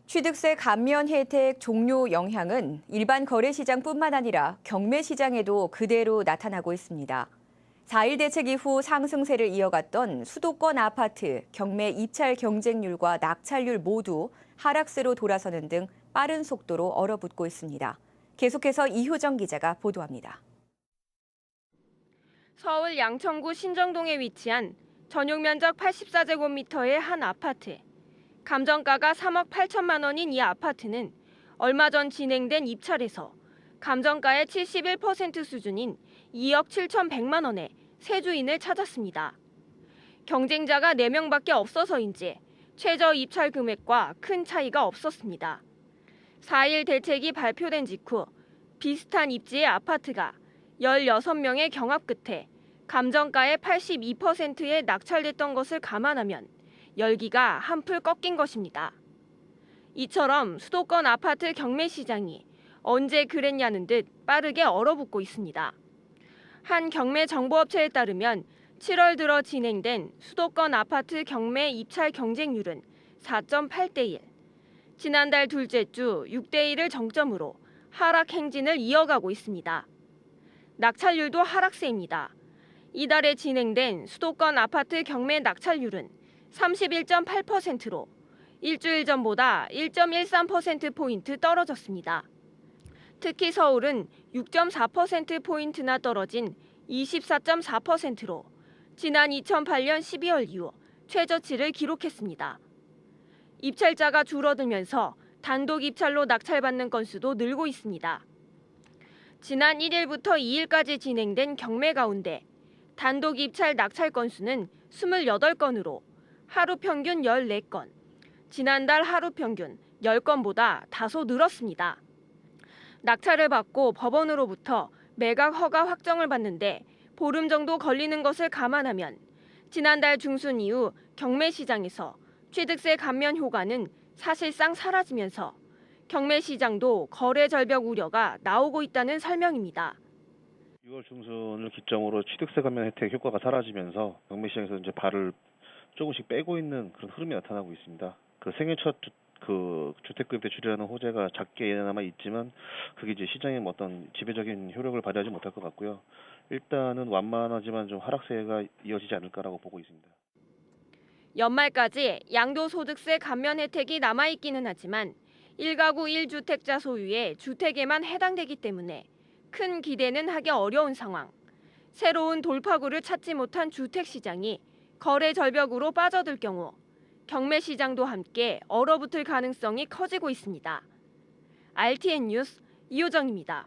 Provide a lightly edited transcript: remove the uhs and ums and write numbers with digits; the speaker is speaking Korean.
취득세 감면 혜택 종료 영향은 일반 거래시장뿐만 아니라 경매시장에도 그대로 나타나고 있습니다. 4일 대책 이후 상승세를 이어갔던 수도권 아파트, 경매 입찰 경쟁률과 낙찰률 모두 하락세로 돌아서는 등 빠른 속도로 얼어붙고 있습니다. 계속해서 이효정 기자가 보도합니다. 서울 양천구 신정동에 위치한 전용 면적 84제곱미터의 한 아파트. 감정가가 3억 8천만 원인 이 아파트는 얼마 전 진행된 입찰에서 감정가의 71% 수준인 2억 7,100만 원에 새 주인을 찾았습니다. 경쟁자가 4명밖에 없어서인지 최저 입찰 금액과 큰 차이가 없었습니다. 4일 대책이 발표된 직후 비슷한 입지의 아파트가 16명의 경합 끝에 감정가의 82%에 낙찰됐던 것을 감안하면 열기가 한풀 꺾인 것입니다. 이처럼 수도권 아파트 경매 시장이 언제 그랬냐는 듯 빠르게 얼어붙고 있습니다. 한 경매 정보업체에 따르면 7월 들어 진행된 수도권 아파트 경매 입찰 경쟁률은 4.8대 1. 지난달 둘째 주 6대 1을 정점으로 하락 행진을 이어가고 있습니다. 낙찰률도 하락세입니다. 이달에 진행된 수도권 아파트 경매 낙찰률은 31.8%로 일주일 전보다 1.13%포인트 떨어졌습니다. 특히 서울은 6.4%포인트나 떨어진 24.4%로 지난 2008년 12월 이후 최저치를 기록했습니다. 입찰자가 줄어들면서 단독 입찰로 낙찰받는 건수도 늘고 있습니다. 지난 1일부터 2일까지 진행된 경매 가운데 단독 입찰 낙찰 건수는 28건으로 하루 평균 14건, 지난달 하루 평균 10건보다 다소 늘었습니다. 낙찰을 받고 법원으로부터 매각 허가 확정을 받는데 보름 정도 걸리는 것을 감안하면 지난달 중순 이후 경매 시장에서 취득세 감면 효과는 사실상 사라지면서 경매 시장도 거래 절벽 우려가 나오고 있다는 설명입니다. 6월 중순을 기점으로 취득세 감면 혜택 효과가 사라지면서 경매 시장에서 이제 발을 조금씩 빼고 있는 그런 흐름이 나타나고 있습니다. 그 생애 첫 주택구입 대출이라는 호재가 작게나마 있지만 그게 이제 시장에 어떤 지배적인 효력을 발휘하지 못할 것 같고요. 일단은 완만하지만 좀 하락세가 이어지지 않을까라고 보고 있습니다. 연말까지 양도소득세 감면 혜택이 남아있기는 하지만 1가구 1주택자 소유의 주택에만 해당되기 때문에 큰 기대는 하기 어려운 상황. 새로운 돌파구를 찾지 못한 주택시장이 거래 절벽으로 빠져들 경우 경매 시장도 함께 얼어붙을 가능성이 커지고 있습니다. RTN 뉴스 이효정입니다.